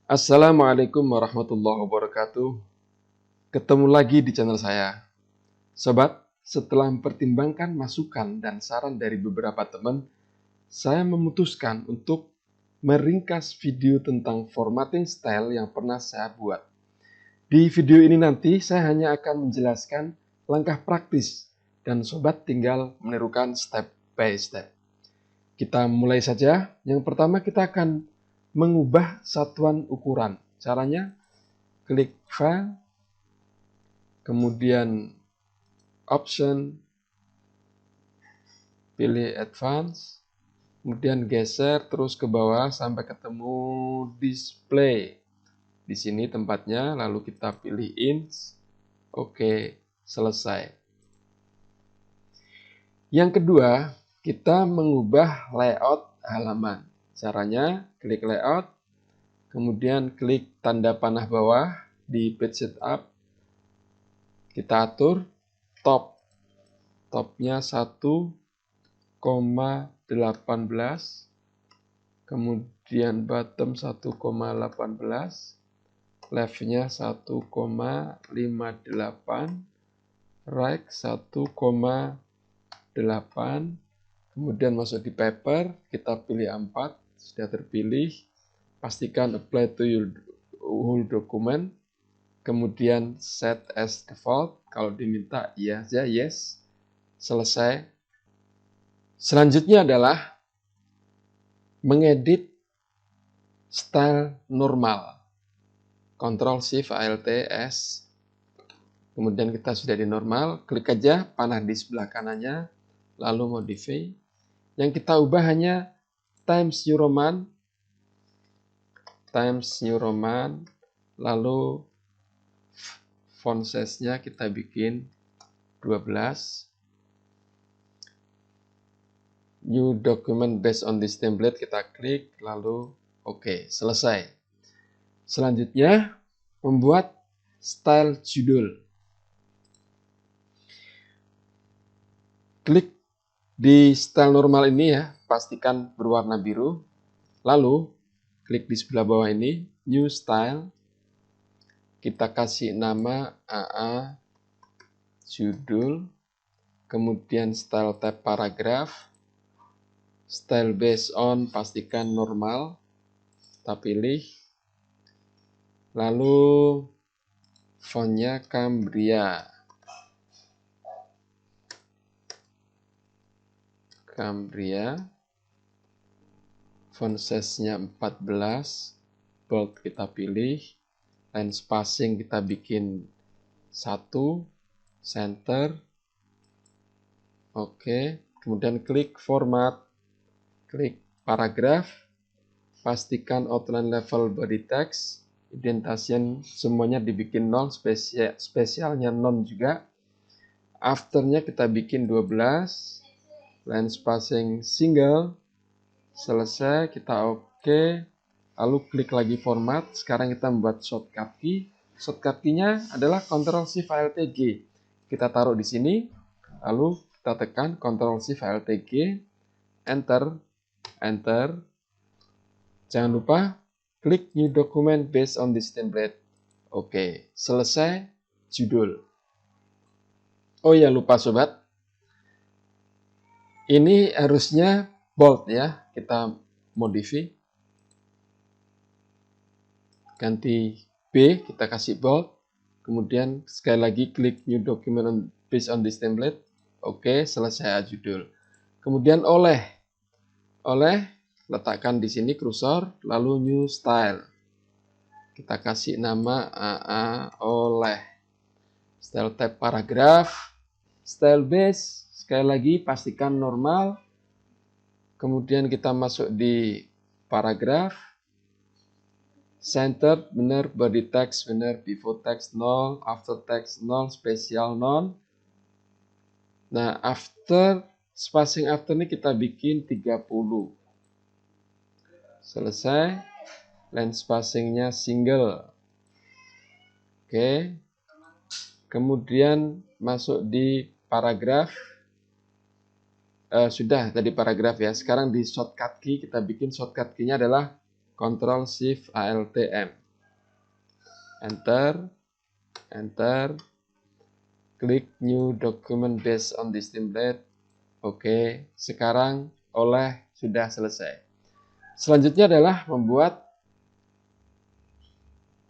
Assalamualaikum warahmatullahi wabarakatuh. Ketemu lagi di channel saya. Sobat, setelah mempertimbangkan masukan dan saran dari beberapa teman, saya memutuskan untuk meringkas video tentang formatting style yang pernah saya buat. Di video ini nanti saya hanya akan menjelaskan langkah praktis dan sobat tinggal menirukan step by step. Kita mulai saja. Yang pertama kita akan mengubah satuan ukuran. Caranya klik File, kemudian Option, pilih Advance, kemudian geser terus ke bawah sampai ketemu Display. Di sini tempatnya, lalu kita pilih Inch. Oke, selesai. Yang kedua, kita mengubah layout halaman. Caranya klik Layout, kemudian klik tanda panah bawah di Page Setup. Kita atur topnya 1,18, kemudian bottom 1,18, leftnya 1,58, right 1,8, kemudian masuk di paper, kita pilih 4, sudah terpilih, pastikan apply to your whole document, kemudian set as default, kalau diminta iya aja, yes, selesai. Selanjutnya adalah mengedit style normal. Ctrl Shift Alt S. Kemudian kita sudah di normal, klik aja panah di sebelah kanannya, lalu modify. Yang kita ubah hanya Times New Roman, lalu font size-nya kita bikin 12. New document based on this template, kita klik, lalu oke, selesai. Selanjutnya, membuat style judul. Klik di style normal ini ya, pastikan berwarna biru. Lalu, klik di sebelah bawah ini, New Style. Kita kasih nama AA judul. Kemudian style tab paragraph. Style based on, pastikan normal. Kita pilih. Lalu, fontnya Cambria. Font size-nya 14, bold kita pilih, line spacing kita bikin 1, center, oke, kemudian klik format, klik paragraph, pastikan outline level body text, indentation semuanya dibikin 0, spesialnya non juga, afternya kita bikin 12, line spacing single, selesai, kita oke, lalu klik lagi format. Sekarang kita membuat shortcut key. Shortcut key-nya adalah Ctrl Shift Alt G. Kita taruh di sini, lalu kita tekan Ctrl Shift Alt G, enter. Jangan lupa klik new document based on this template. Oke, selesai judul. Oh ya, lupa sobat. Ini harusnya bold ya, kita modify, ganti B, kita kasih bold, kemudian sekali lagi klik new document based on this template, oke, selesai judul. Kemudian oleh letakkan di sini kursor, lalu new style, kita kasih nama AA oleh, style tab paragraph, style base, sekali lagi pastikan normal. Kemudian kita masuk di paragraf, center benar, body text benar, before text 0, after text 0, spesial non. Nah, spacing after ini kita bikin 30. Selesai. Line spacingnya single. Oke. Kemudian masuk di paragraf. Sudah tadi paragraf ya. Sekarang di shortcut key kita bikin shortcut key-nya adalah Ctrl Shift Alt M. Enter, enter. Klik New Document based on this template. Oke, sekarang sudah selesai. Selanjutnya adalah membuat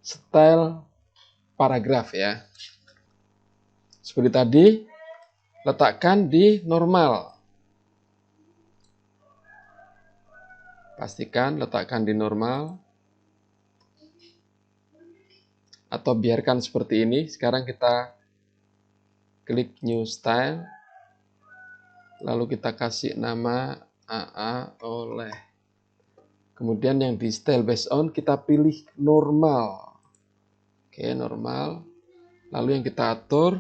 style paragraf ya. Seperti tadi, letakkan di normal. Pastikan letakkan di normal. Atau biarkan seperti ini. Sekarang kita klik New Style. Lalu kita kasih nama AA oleh. Kemudian yang di Style Based On kita pilih normal. Oke, normal. Lalu yang kita atur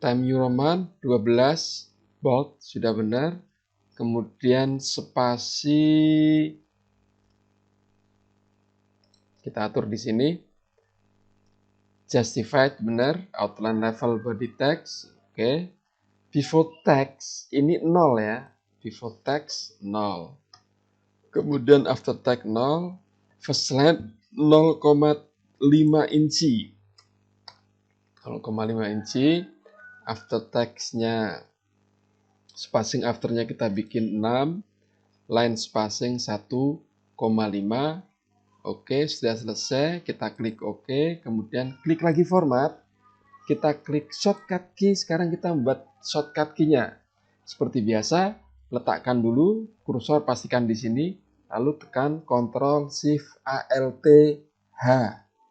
Time New Roman 12 bold sudah benar. Kemudian spasi kita atur di sini. Justified benar, outline level body text. Oke. Pivot text ini 0 ya. Pivot text 0. Kemudian after text 0, first line 0,5 inci. 0,5 inci. After text-nya spacing afternya kita bikin 6, line spacing 1,5. Oke, sudah selesai. Kita klik OK, kemudian klik lagi format. Kita klik shortcut key. Sekarang kita membuat shortcut key-nya. Seperti biasa, letakkan dulu kursor, pastikan di sini, lalu tekan Ctrl Shift Alt H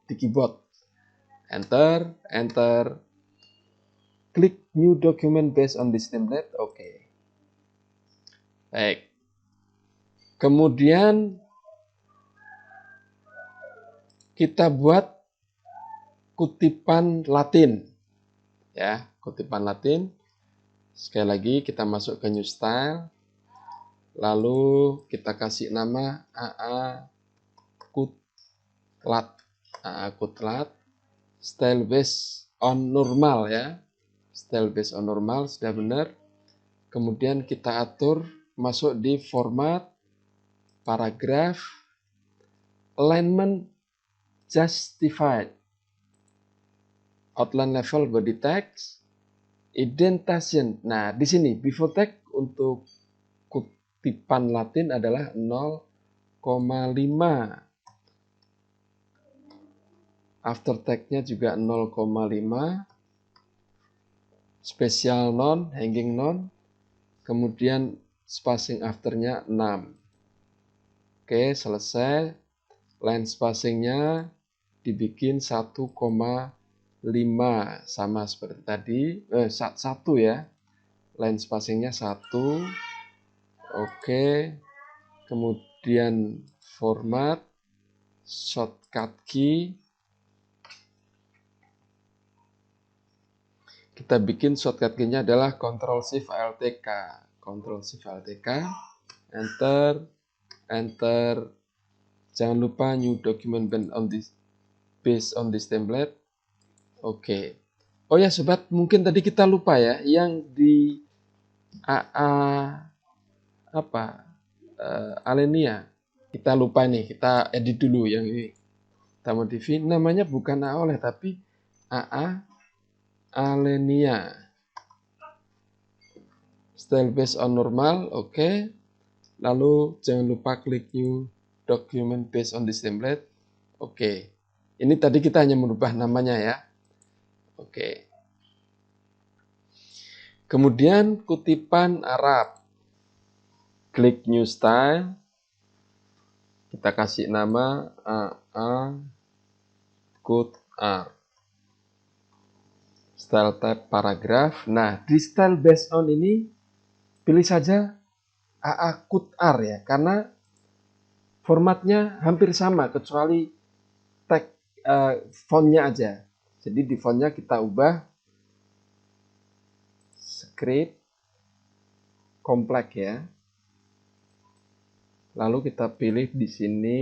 di keyboard. Enter, enter. Klik New Document based on this template. Oke. Baik. Kemudian kita buat kutipan Latin. Ya, kutipan Latin. Sekali lagi kita masuk ke New Style. Lalu kita kasih nama AA Kutlat. AA Kutlat. Style based on normal ya. Style based on normal sudah benar. Kemudian kita atur masuk di format, paragraf, alignment, justified, outline level body text, indentation. Nah, di sini before text untuk kutipan Latin adalah 0,5. After text-nya juga 0,5. Special non, hanging non. Kemudian spacing afternya 6. Oke, selesai. Line spacingnya dibikin 1,5 sama seperti tadi. 1 ya. Line spacingnya 1. Oke. Kemudian format, shortcut key. Kita bikin shortcut key-nya adalah Ctrl Shift Alt K. Ctrl Shift Alt K. Enter, enter. Jangan lupa New Document based on this template. Oke. Oh ya sobat, mungkin tadi kita lupa ya, yang di AA Alenia. Kita lupa nih, kita edit dulu yang ini. Kita modify, namanya bukan AA oleh tapi AA Alenia. Style based on normal, oke. Lalu jangan lupa klik New Document based on this template. Oke. Ini tadi kita hanya merubah namanya ya. Oke. Kemudian kutipan Arab. Klik New Style. Kita kasih nama AA Qutar. Style type paragraf. Nah, di style based on ini pilih saja AA Qutar ya, karena formatnya hampir sama kecuali tag fontnya aja. Jadi di fontnya kita ubah script kompleks ya. Lalu kita pilih di sini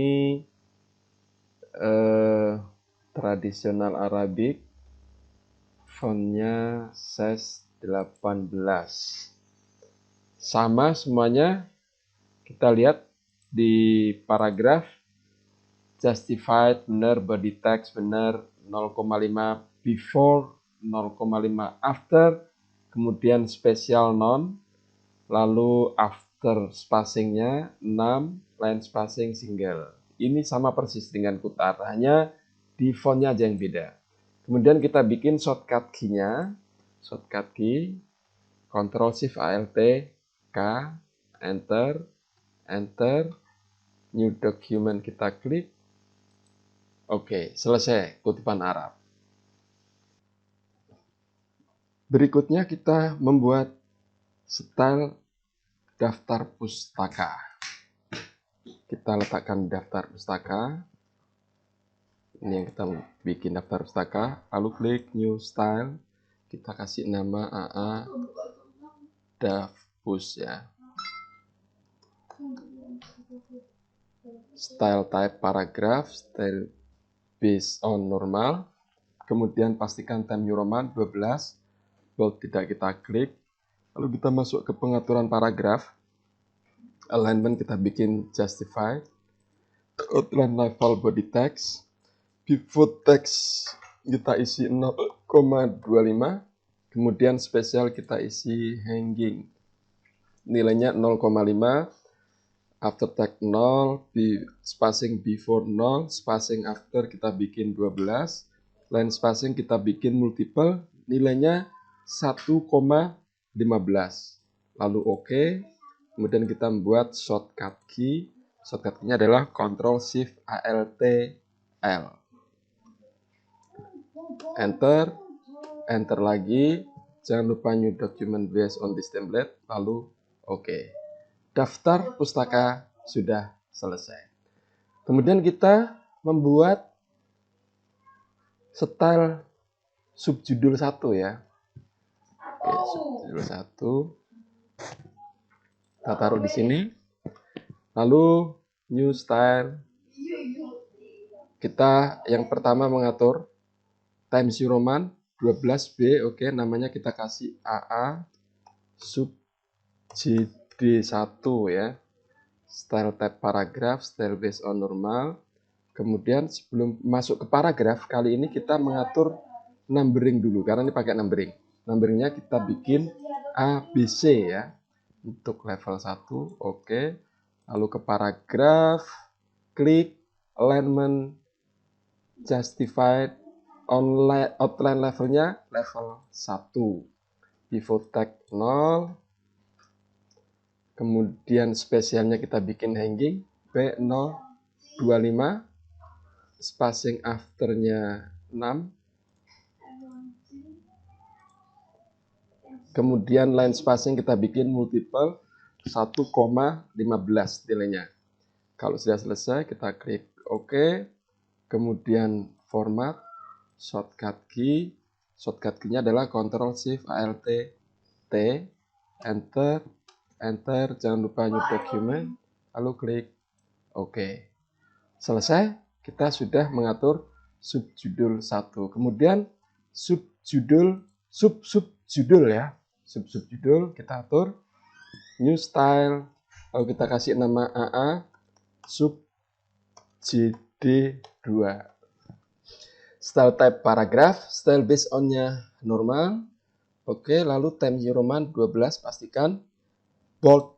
tradisional Arabic, fontnya size 18. Sama semuanya. Kita lihat di paragraf justified benar, body text benar, 0,5 before, 0,5 after, kemudian special non, lalu after spacingnya 6, line spacing single. Ini sama persis dengan Qtar, hanya di fontnya aja yang beda. Kemudian kita bikin shortcut key-nya, shortcut key, Ctrl Shift Alt K, enter, enter, new document kita klik. Oke, selesai kutipan Arab. Berikutnya kita membuat style daftar pustaka. Kita letakkan daftar pustaka. Ini yang kita bikin daftar pustaka. Lalu klik new style. Kita kasih nama AA Dafpus ya. Style type paragraph, style based on normal. Kemudian pastikan time New Roman 12. Bold tidak kita klik. Lalu kita masuk ke pengaturan paragraf. Alignment kita bikin justified. Outline level body text. Pivot text kita isi 0,25. Kemudian spesial kita isi hanging. Nilainya 0,5. After text 0, spacing before 0, spacing after kita bikin 12. Line spacing kita bikin multiple, nilainya 1,15. Lalu OK. Kemudian kita membuat shortcut key. Shortcut key-nya adalah Ctrl Shift Alt L. Enter. Enter lagi. Jangan lupa new document based on this template. Lalu OK. Daftar pustaka sudah selesai. Kemudian kita membuat style subjudul 1 ya. Oke, subjudul 1. Kita taruh di sini. Lalu new style. Kita yang pertama mengatur Times New Roman 12B. Oke, namanya kita kasih AA sub JD1 ya. Style type paragraph, style based on normal. Kemudian sebelum masuk ke paragraf, kali ini kita mengatur numbering dulu, karena ini pakai numbering. Numberingnya kita bikin ABC ya, untuk level 1, oke. Lalu ke paragraf, klik alignment justified, outline levelnya level 1. Pivot text 0. Kemudian spesialnya kita bikin hanging B025. Spacing afternya 6. Kemudian line spacing kita bikin multiple 1,15 nilainya. Kalau sudah selesai kita klik OK. Kemudian format, shortcut key. Shortcut key-nya adalah Ctrl Shift Alt T. Enter. Enter. Jangan lupa new document. Lalu klik OK. Selesai. Kita sudah mengatur subjudul 1. Kemudian subjudul, subjudul ya. Subjudul kita atur new style. Lalu kita kasih nama AA sub JD2. Style type paragraph, style based on-nya normal. Oke, lalu Times New Roman 12 pastikan bold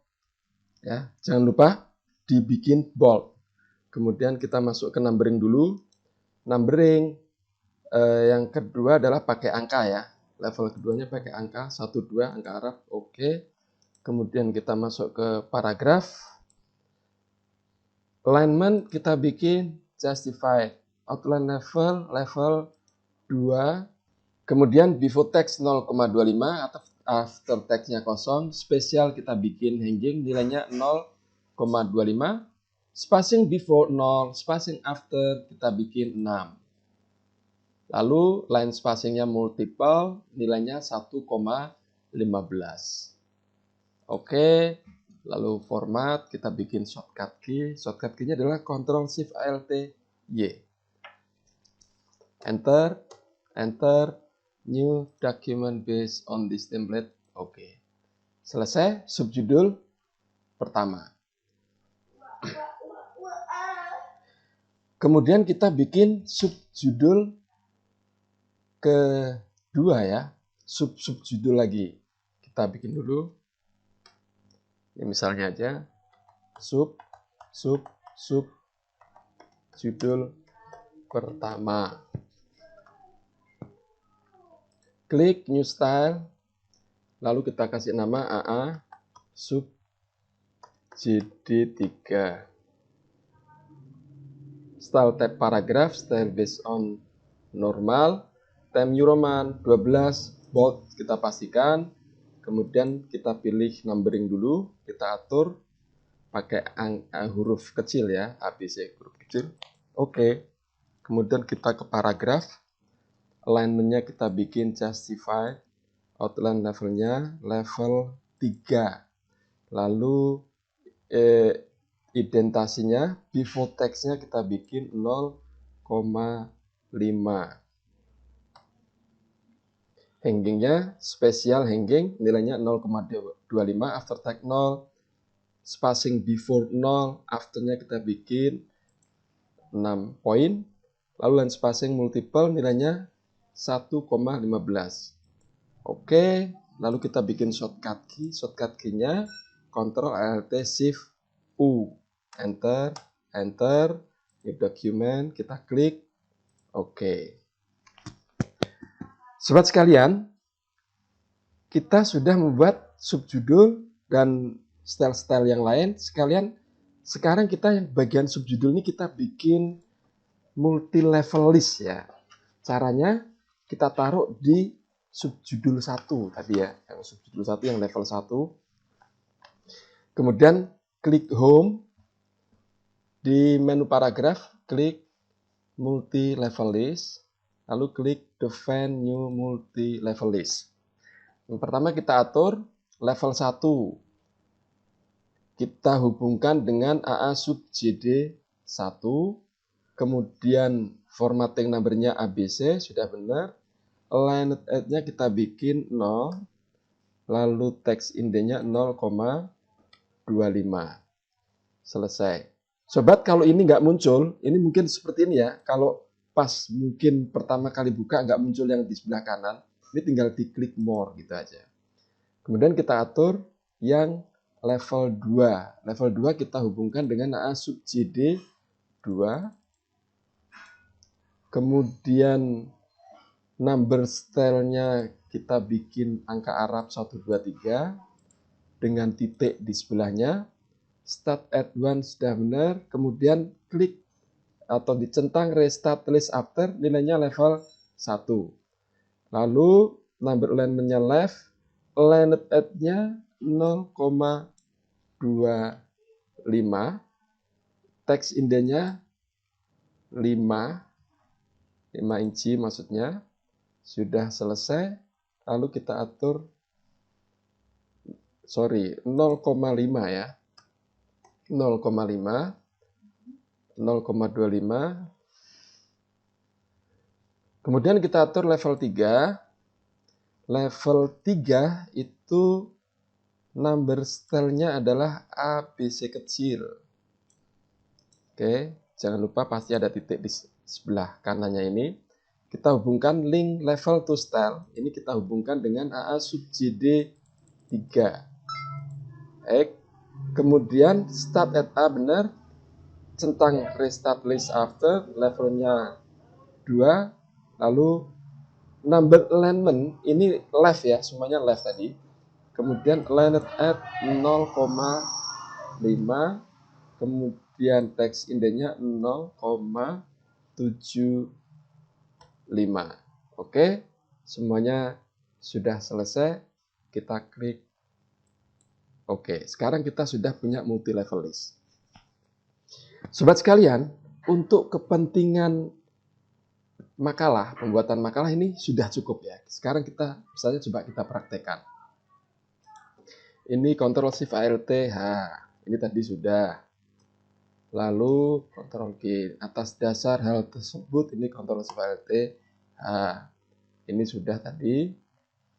ya. Jangan lupa dibikin bold. Kemudian kita masuk ke numbering dulu. Numbering yang kedua adalah pakai angka ya. Level keduanya pakai angka 1, 2, angka Arab. Oke. Kemudian kita masuk ke paragraf. Alignment kita bikin justified. Outline level 2. Kemudian before text 0,25 atau after text-nya kosong. Spesial kita bikin hanging, nilainya 0,25. Spacing before 0, spacing after kita bikin 6. Lalu line spacingnya multiple, nilainya 1,15. Oke, lalu format kita bikin shortcut key. Shortcut key-nya adalah Ctrl Shift Alt Y. Enter, enter, new document based on this template. Oke. Selesai subjudul pertama. Kemudian kita bikin subjudul kedua ya, subjudul lagi. Kita bikin dulu. Ini misalnya aja sub judul pertama. Klik new style. Lalu kita kasih nama AA sub JD3. Style tab paragraph, style based on normal, time New Roman 12, bold kita pastikan, kemudian kita pilih numbering dulu, kita atur pakai huruf kecil ya, ABC huruf kecil. Oke. Kemudian kita ke paragraf, alignment-nya kita bikin justify, outline levelnya level 3. Lalu indentasinya, before text-nya kita bikin 0,5. Hanging-nya spesial hanging, nilainya 0,25, after tag 0. Spacing before 0, after-nya kita bikin 6 poin. Lalu line spacing multiple, nilainya 1,15. Oke, lalu kita bikin shortcut key. Shortcut key-nya Ctrl Alt Shift U. Enter, new document, kita klik. Oke. Sobat sekalian, kita sudah membuat subjudul dan style-style yang lain. Sekarang kita yang bagian subjudul ini kita bikin multi level list ya. Caranya kita taruh di subjudul 1 tadi ya, yang subjudul 1 yang level 1. Kemudian klik home, di menu paragraf klik multi level list, lalu klik define new multi level list. Yang pertama kita atur level 1. Kita hubungkan dengan AA sub JD 1. Kemudian formatting numbernya ABC, sudah benar. Aligned nya kita bikin 0. Lalu text indenya 0,25. Selesai. Sobat, kalau ini nggak muncul, ini mungkin seperti ini ya. Kalau pas mungkin pertama kali buka nggak muncul yang di sebelah kanan, ini tinggal diklik more gitu aja. Kemudian kita atur yang level 2. Level 2 kita hubungkan dengan AA sub JD 2. Kemudian number style-nya kita bikin angka Arab 1, 2, 3 dengan titik di sebelahnya. Start at 1 sudah benar. Kemudian klik atau dicentang restart list after, nilainya level 1. Lalu number alignment-nya left, aligned at-nya 0,25, text indenya 5 inci maksudnya. Sudah selesai. Lalu kita atur 0,5 ya. 0,5, 0,25. Kemudian kita atur level 3. Level 3 itu number style-nya adalah ABC kecil. Oke, jangan lupa pasti ada titik di sebelah kanannya ini. Kita hubungkan link level to style. Ini kita hubungkan dengan AA sub JD 3. Kemudian start at A benar. Centang restart list after, levelnya 2. Lalu number alignment ini left ya, semuanya left tadi. Kemudian aligned at 0,5. Kemudian text indenya 0,75. Oke, semuanya sudah selesai. Kita klik Oke. Sekarang kita sudah punya multi level list. Sobat sekalian, untuk kepentingan makalah, pembuatan makalah ini sudah cukup ya. Sekarang kita misalnya coba kita praktekkan. Ini Ctrl Shift Alt H. Ini tadi sudah. Lalu Ctrl G. Atas dasar hal tersebut ini Ctrl Shift Alt H. Ini sudah tadi.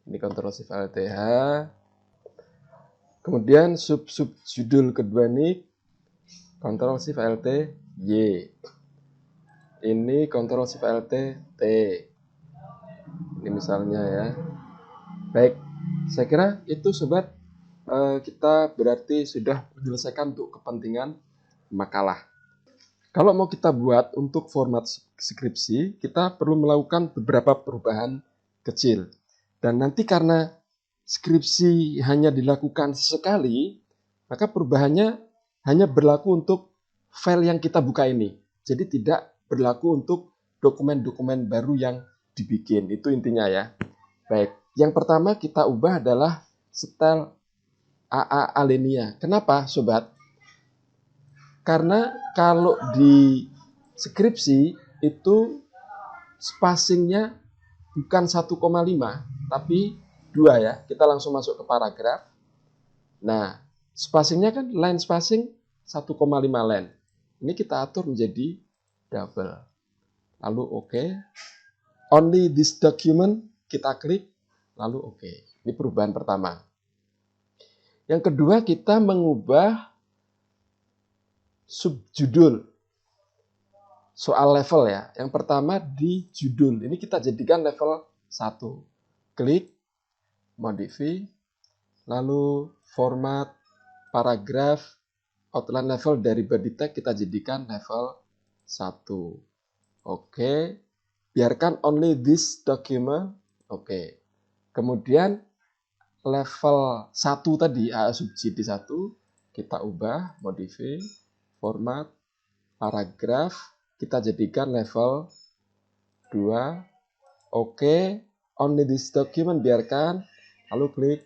Ini Ctrl Shift Alt H. Kemudian judul kedua ini Ctrl Shift Alt Y. Ini Ctrl Shift Alt T. Ini misalnya ya. Baik, saya kira itu sobat, kita berarti sudah menyelesaikan untuk kepentingan makalah. Kalau mau kita buat untuk format skripsi, kita perlu melakukan beberapa perubahan kecil. Dan nanti karena skripsi hanya dilakukan sekali, maka perubahannya hanya berlaku untuk file yang kita buka ini. Jadi tidak berlaku untuk dokumen-dokumen baru yang dibikin. Itu intinya ya. Baik, yang pertama kita ubah adalah style AA alinea. Kenapa, sobat? Karena kalau di skripsi itu spacingnya bukan 1,5 tapi 2 ya. Kita langsung masuk ke paragraf. Nah, spacingnya kan line spacing 1,5 line. Ini kita atur menjadi double. Lalu oke. Only this document kita klik. Lalu oke. Ini perubahan pertama. Yang kedua kita mengubah subjudul soal level ya. Yang pertama di judul. Ini kita jadikan level 1. Klik, modify, lalu format, paragraf, outline level dari body tag kita jadikan level 1. Oke. Biarkan only this document. Oke. Kemudian level 1 tadi, A sub JD 1, kita ubah, modify, format, paragraf, kita jadikan level 2. Oke. Only this document biarkan, lalu klik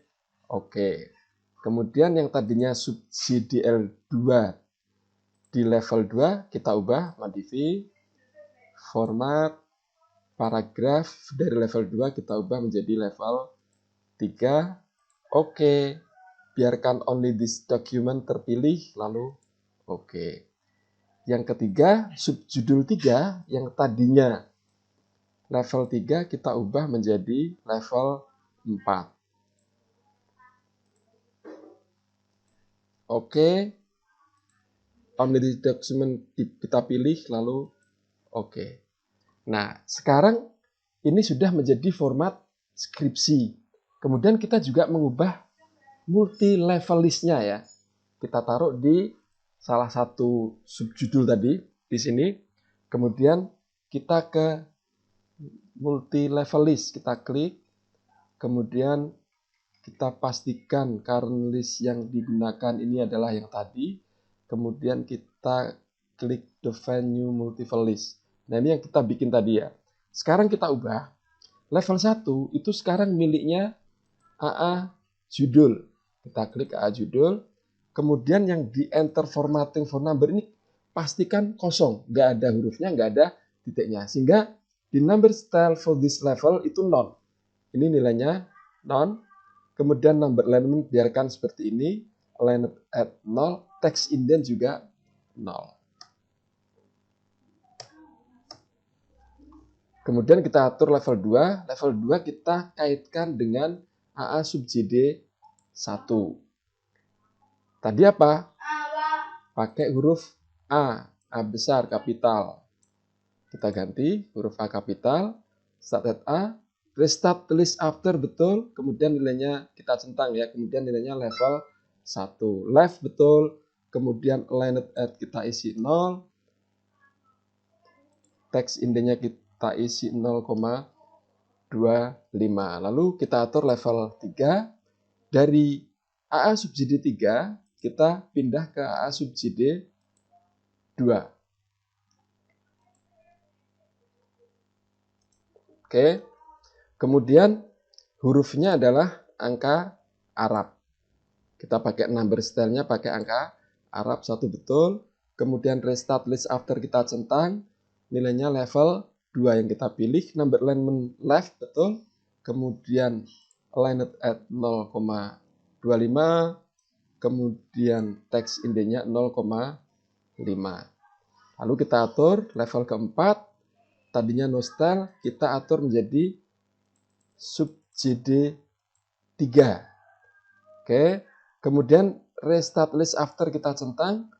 oke. Kemudian yang tadinya sub JDL 2 di level 2, kita ubah, modify, format, paragraf dari level 2 kita ubah menjadi level 3. Oke. Biarkan only this document terpilih, lalu oke. Yang ketiga, subjudul 3 yang tadinya level 3 kita ubah menjadi level 4. Oke. Only this document kita pilih, lalu oke. Nah, sekarang ini sudah menjadi format skripsi. Kemudian kita juga mengubah multi level listnya ya. Kita taruh di salah satu subjudul tadi di sini. Kemudian kita ke multi level list, kita klik. Kemudian kita pastikan current list yang digunakan ini adalah yang tadi. Kemudian kita klik define new multiple list. Nah, ini yang kita bikin tadi ya. Sekarang kita ubah. Level 1 itu sekarang miliknya AA judul. Kita klik AA judul. Kemudian yang di enter formatting for number ini pastikan kosong. Nggak ada hurufnya, nggak ada titiknya. Sehingga di number style for this level itu none. Ini nilainya none. Kemudian number alignment biarkan seperti ini. Aligned at 0. Text indent juga 0. Kemudian kita atur level 2. Level 2 kita kaitkan dengan AA sub JD 1. Tadi apa? Pakai huruf A. A besar, kapital. Kita ganti huruf A kapital. Start at A. Restart list after betul. Kemudian nilainya kita centang ya. Kemudian nilainya level 1. Left betul. Kemudian aligned at kita isi 0. Text indentnya kita isi 0,25. Lalu kita atur level 3. Dari AA sub JD 3 kita pindah ke AA sub JD 2. Oke. Kemudian hurufnya adalah angka Arab. Kita pakai number style-nya pakai angka Arab 1 betul. Kemudian restart list after kita centang. Nilainya level 2 yang kita pilih. Number alignment left betul. Kemudian aligned at 0,25. Kemudian text indentnya 0,5. Lalu kita atur level keempat. Tadinya no style, kita atur menjadi sub JD 3. Oke. Kemudian restart list after kita centang.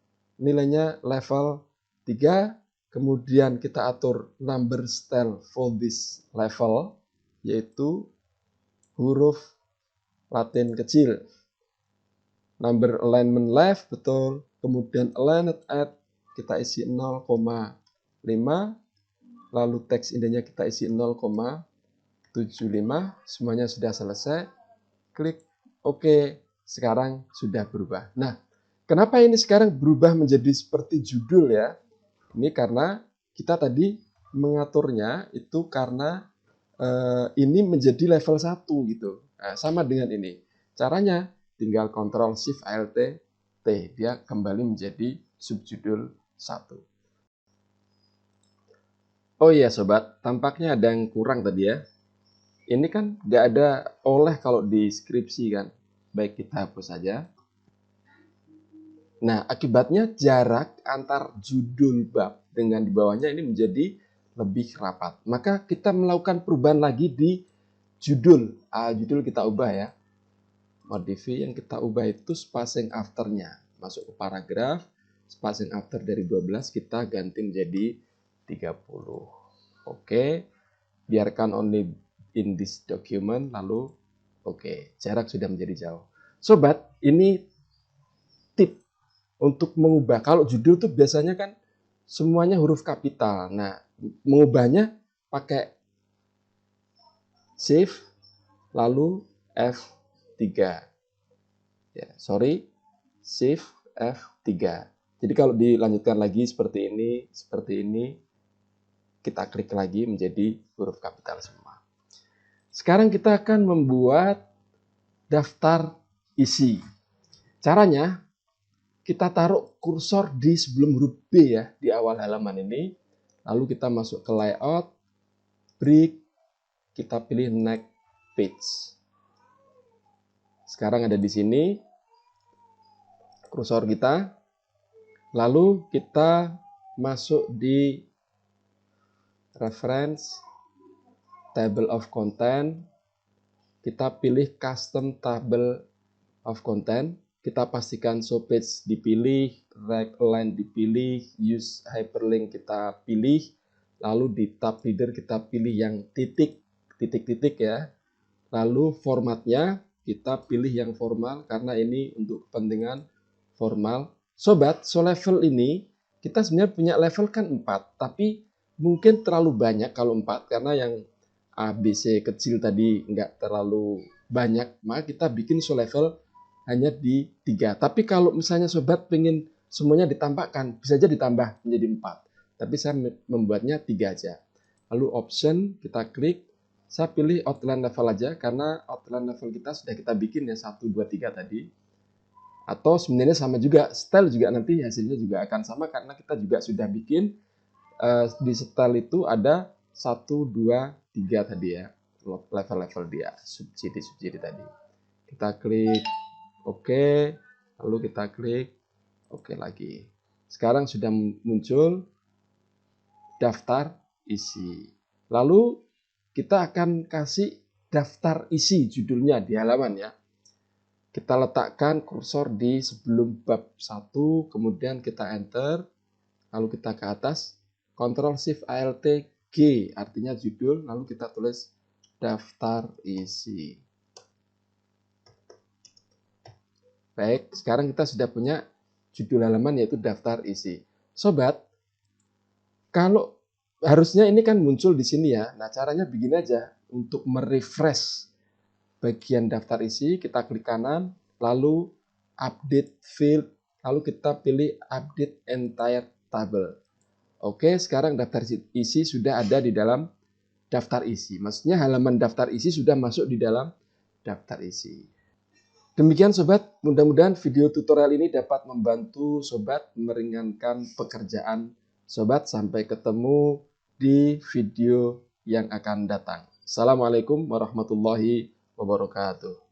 Nilainya level 3. Kemudian kita atur number style for this level, yaitu huruf Latin kecil. Number alignment left, betul. Kemudian aligned at, kita isi 0,5. Lalu teks intinya kita isi 0,75. Semuanya sudah selesai. Klik OK. Sekarang sudah berubah. Nah, kenapa ini sekarang berubah menjadi seperti judul ya? Ini karena kita tadi mengaturnya itu karena ini menjadi level 1 gitu. Nah, sama dengan ini. Caranya tinggal Ctrl Shift Alt T. Dia kembali menjadi subjudul 1. Oh iya sobat, tampaknya ada yang kurang tadi ya. Ini kan nggak ada oleh kalau di skripsi kan. Baik, kita hapus saja. Nah, akibatnya jarak antar judul bab dengan di bawahnya ini menjadi lebih rapat. Maka kita melakukan perubahan lagi di judul. Judul kita ubah ya. Modify yang kita ubah itu spacing afternya. Masuk ke paragraf, spacing after dari 12 kita ganti menjadi 30. Oke, biarkan only in this document, lalu oke, jarak sudah menjadi jauh. Sobat, ini tip untuk mengubah. Kalau judul tuh biasanya kan semuanya huruf kapital. Nah, mengubahnya pakai Shift lalu F3. Ya, Shift F3. Jadi kalau dilanjutkan lagi seperti ini, kita klik lagi menjadi huruf kapital semua. Sekarang kita akan membuat daftar isi. Caranya, kita taruh kursor di sebelum huruf B ya, di awal halaman ini. Lalu kita masuk ke layout, break, kita pilih next page. Sekarang ada di sini kursor kita. Lalu kita masuk di reference, table of content. Kita pilih custom table of content. Kita pastikan show page dipilih, right align dipilih, use hyperlink kita pilih, lalu di tab leader kita pilih yang titik ya. Lalu formatnya kita pilih yang formal karena ini untuk kepentingan formal. Sobat, so level ini kita sebenarnya punya level kan 4, tapi mungkin terlalu banyak kalau 4 karena yang A, B, C kecil tadi nggak terlalu banyak, maka kita bikin so level hanya di 3. Tapi kalau misalnya sobat pengen semuanya ditambahkan, bisa aja ditambah menjadi 4. Tapi saya membuatnya 3 aja. Lalu option, kita klik. Saya pilih outline level aja, karena outline level kita sudah kita bikin ya, 1, 2, 3 tadi. Atau sebenarnya sama juga, style juga nanti hasilnya juga akan sama, karena kita juga sudah bikin di style itu ada 1, 2, 3 tadi ya. Level-level dia, subsidi tadi. Kita klik Oke, lalu kita klik Oke lagi. Sekarang sudah muncul daftar isi. Lalu kita akan kasih daftar isi judulnya di halaman ya. Kita letakkan kursor di sebelum bab 1, kemudian kita enter, lalu kita ke atas, Ctrl Shift Alt G artinya judul, lalu kita tulis daftar isi. Baik, sekarang kita sudah punya judul halaman yaitu daftar isi. Sobat, kalau harusnya ini kan muncul di sini ya. Nah, caranya begini aja. Untuk merefresh bagian daftar isi, kita klik kanan, lalu update field, lalu kita pilih update entire table. Oke, sekarang daftar isi sudah ada di dalam daftar isi. Maksudnya halaman daftar isi sudah masuk di dalam daftar isi. Demikian sobat, mudah-mudahan video tutorial ini dapat membantu sobat meringankan pekerjaan sobat. Sampai ketemu di video yang akan datang. Assalamualaikum warahmatullahi wabarakatuh.